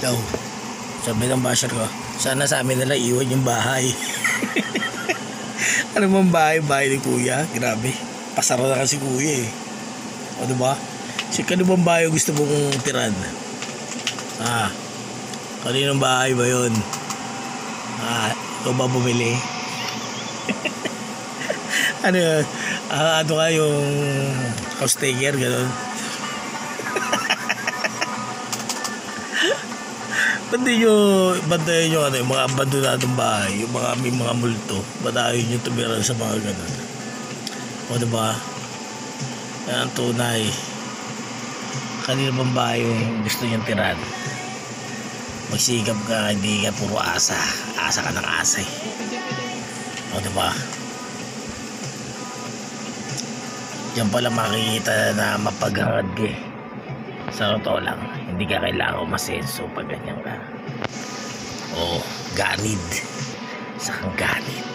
Daw, sabi ng basher ko, sana sa amin nila iwan yung bahay. Ano bang bahay ni kuya? Grabe, pasara na kasi kuya eh. O diba? Si kanibang bahay gusto mong tiran? Kaninong bahay ba yun? Ikaw ba bumili? Ano yun? Ano ka yung house taker, gano'n? Bantayan nyo yung mga abandonadong bahay, yung mga may mga multo, batayin nyo tumira sa mga gano'n. O diba? Yan ang tunay. Kanina bang bahay yung gusto nyo tiran? Magsigap ka, hindi ka puro asa. Asa ka ng asa eh. O diba? Diyan pala makikita na mapaghangad ka eh. Sa totoo lang, hindi ka kailangan umasenso pag ganyan ka. O, ganid. Sakang ganid.